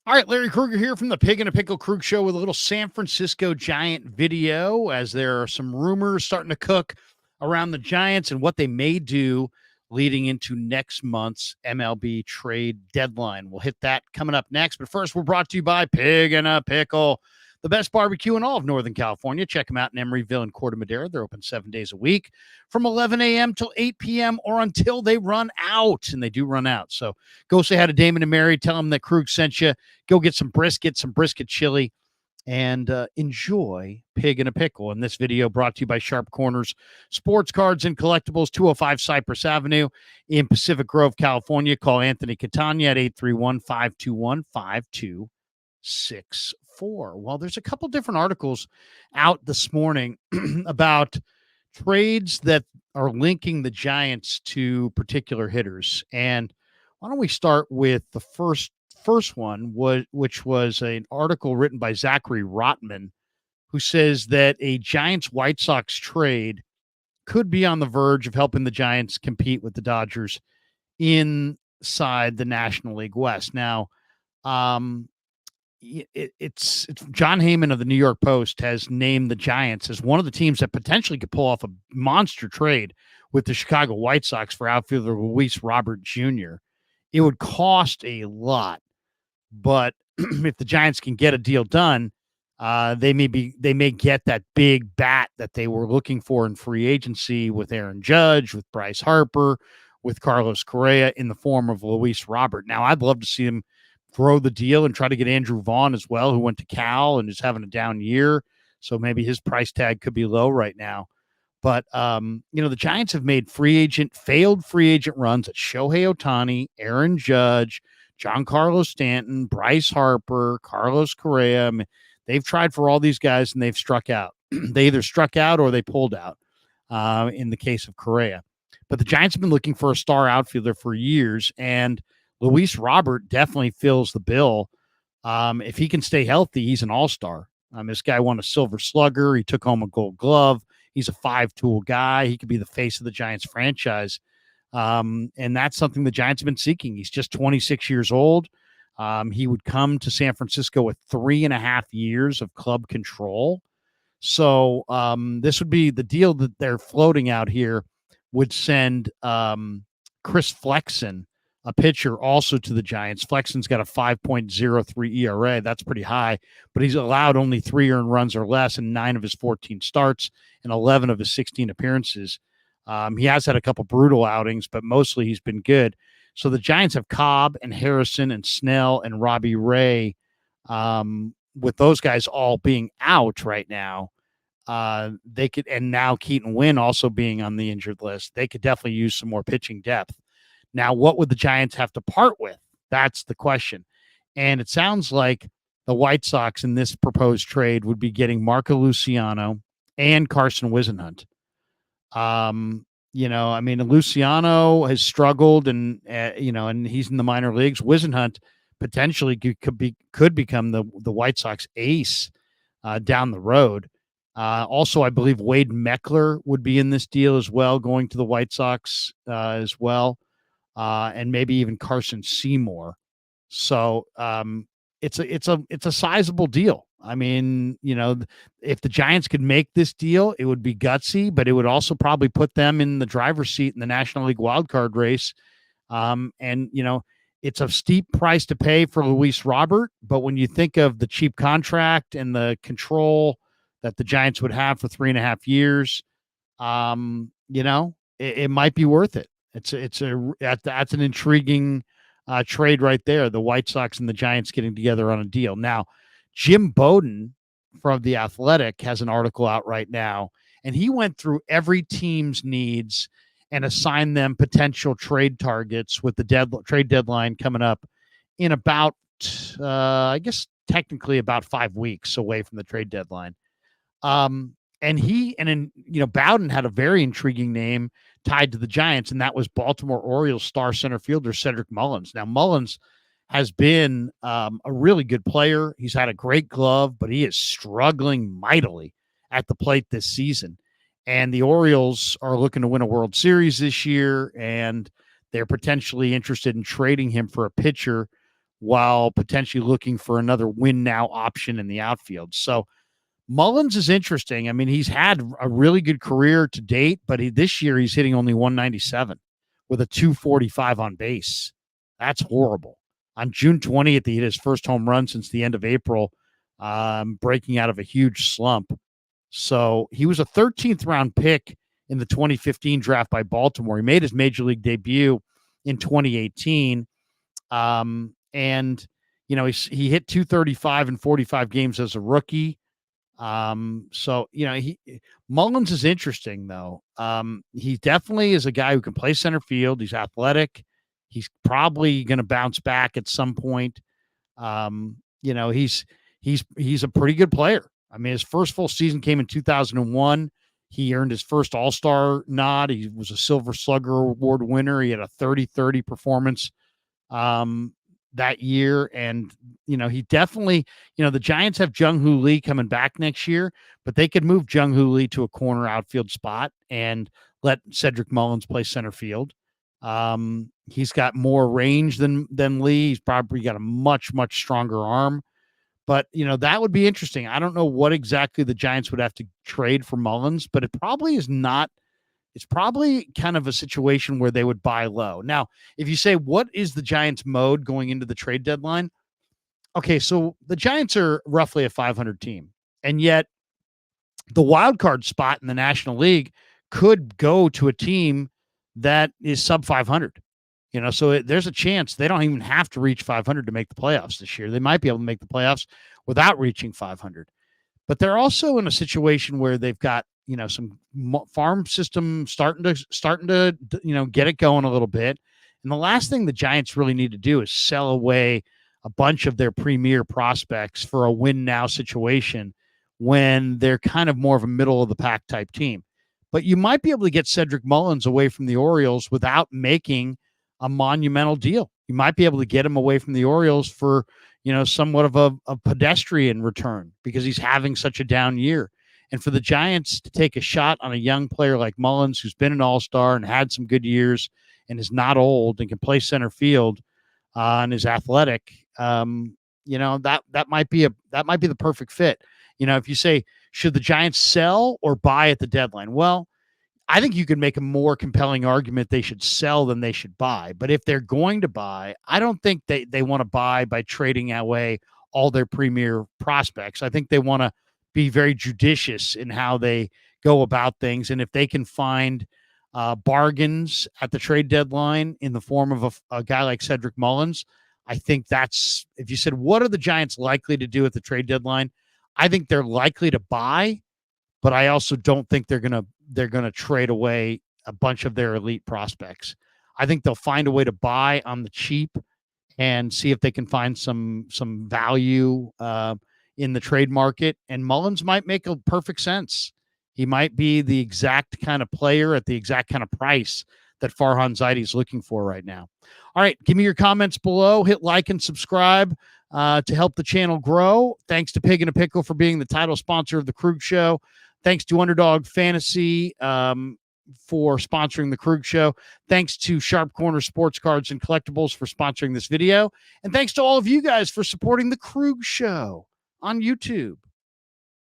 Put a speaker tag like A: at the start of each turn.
A: All right, Larry Krueger here from the Pig and a Pickle Krug Show with a little San Francisco Giant video, as there are some rumors starting to cook around the Giants and what they may do leading into next month's MLB trade deadline. We'll hit that coming up next. But first, we're brought to you by Pig and a Pickle, the best barbecue in all of Northern California. Check them out in Emeryville and Corte Madera. They're open 7 days a week from 11 a.m. till 8 p.m. or until they run out. And they do run out. So go say hi to Damon and Mary. Tell them that Krug sent you. Go get some brisket chili, and enjoy Pig and a Pickle. And this video brought to you by Sharp Corners Sports Cards and Collectibles, 205 Cypress Avenue in Pacific Grove, California. Call Anthony Catania at 831-521-5264. Well, there's a couple different articles out this morning about trades that are linking the Giants to particular hitters. And why don't we start with the first one, which was an article written by Zachary Rotman, who says that a Giants-White Sox trade could be on the verge of helping the Giants compete with the Dodgers inside the National League West. Now, it's John Heyman of the New York Post has named the Giants as one of the teams that potentially could pull off a monster trade with the Chicago White Sox for outfielder Luis Robert Jr. It would cost a lot, but if the Giants can get a deal done, they may get that big bat that they were looking for in free agency with Aaron Judge, with Bryce Harper, with Carlos Correa in the form of Luis Robert. Now, I'd love to see him grow the deal and try to get Andrew Vaughn as well, who went to Cal and is having a down year. So maybe his price tag could be low right now. But, the Giants have made failed free agent runs at Shohei Ohtani, Aaron Judge, Giancarlo Stanton, Bryce Harper, Carlos Correa. I mean, they've tried for all these guys and they've struck out. They either struck out or they pulled out in the case of Correa. But the Giants have been looking for a star outfielder for years, and Luis Robert definitely fills the bill. If he can stay healthy, he's an all-star. This guy won a Silver Slugger. He took home a Gold Glove. He's a five-tool guy. He could be the face of the Giants franchise. And that's something the Giants have been seeking. He's just 26 years old. He would come to San Francisco with 3.5 years of club control. So this would be the deal that they're floating out here, would send Chris Flexen, a pitcher, also to the Giants. Flexen's got a 5.03 ERA. That's pretty high, but he's allowed only 3 earned runs or less in 9 of his 14 starts and 11 of his 16 appearances. He has had a couple brutal outings, but mostly he's been good. So the Giants have Cobb and Harrison and Snell and Robbie Ray. With those guys all being out right now, they could, and now Keaton Wynn also being on the injured list, they could definitely use some more pitching depth. Now, what would the Giants have to part with? That's the question. And it sounds like the White Sox in this proposed trade would be getting Marco Luciano and Carson Whisenhunt. Luciano has struggled and he's in the minor leagues. Whisenhunt potentially could become the White Sox ace down the road. Also, I believe Wade Meckler would be in this deal as well, going to the White Sox as well. And maybe even Carson Seymour. So it's a sizable deal. I mean, if the Giants could make this deal, it would be gutsy, but it would also probably put them in the driver's seat in the National League wildcard race. It's a steep price to pay for Luis Robert, but when you think of the cheap contract and the control that the Giants would have for 3.5 years, it might be worth it. That's an intriguing trade right there. The White Sox and the Giants getting together on a deal. Now, Jim Bowden from The Athletic has an article out right now, and he went through every team's needs and assigned them potential trade targets with the trade deadline coming up in about, I guess, technically about 5 weeks away from the trade deadline. Bowden had a very intriguing name tied to the Giants, and that was Baltimore Orioles star center fielder Cedric Mullins. Now, Mullins has been a really good player. He's had a great glove, but he is struggling mightily at the plate this season. And the Orioles are looking to win a World Series this year, and they're potentially interested in trading him for a pitcher while potentially looking for another win now option in the outfield. So Mullins is interesting. I mean, he's had a really good career to date, but this year he's hitting only 197 with a 245 on base. That's horrible. On June 20th, he hit his first home run since the end of April, breaking out of a huge slump. So he was a 13th round pick in the 2015 draft by Baltimore. He made his major league debut in 2018. And, he hit 235 in 45 games as a rookie. So Mullins is interesting though. He definitely is a guy who can play center field. He's athletic. He's probably going to bounce back at some point. He's a pretty good player. I mean, his first full season came in 2001. He earned his first All-Star nod. He was a Silver Slugger Award winner. He had a 30-30 performance that year. And, he definitely, the Giants have Jung-Hoo Lee coming back next year, but they could move Jung-Hoo Lee to a corner outfield spot and let Cedric Mullins play center field. He's got more range than Lee. He's probably got a much, much stronger arm. But, that would be interesting. I don't know what exactly the Giants would have to trade for Mullins, but it probably is not. It's probably kind of a situation where they would buy low. Now, if you say, what is the Giants' mode going into the trade deadline? Okay, so the Giants are roughly a 500 team, and yet the wild card spot in the National League could go to a team that is sub 500. So there's a chance they don't even have to reach 500 to make the playoffs this year. They might be able to make the playoffs without reaching 500. But they're also in a situation where they've got, some farm system starting to get it going a little bit. And the last thing the Giants really need to do is sell away a bunch of their premier prospects for a win now situation when they're kind of more of a middle of the pack type team. But you might be able to get Cedric Mullins away from the Orioles without making a monumental deal. You might be able to get him away from the Orioles for, somewhat of a pedestrian return because he's having such a down year. And for the Giants to take a shot on a young player like Mullins, who's been an all-star and had some good years and is not old and can play center field and is athletic, that might be the perfect fit. If you say, should the Giants sell or buy at the deadline? Well, I think you can make a more compelling argument they should sell than they should buy. But if they're going to buy, I don't think they want to buy by trading away all their premier prospects. I think they want to be very judicious in how they go about things. And if they can find bargains at the trade deadline in the form of a guy like Cedric Mullins, I think that's, if you said, what are the Giants likely to do at the trade deadline? I think they're likely to buy, but I also don't think they're gonna trade away a bunch of their elite prospects. I think they'll find a way to buy on the cheap and see if they can find some value in the trade market. And Mullins might make a perfect sense. He might be the exact kind of player at the exact kind of price that Farhan Zaidi is looking for right now. All right, give me your comments below. Hit like and subscribe to help the channel grow. Thanks to Pig and a Pickle for being the title sponsor of the Krug Show. Thanks to Underdog Fantasy for sponsoring the Krug Show. Thanks to Sharp Corner Sports Cards and Collectibles for sponsoring this video. And thanks to all of you guys for supporting the Krug Show on YouTube.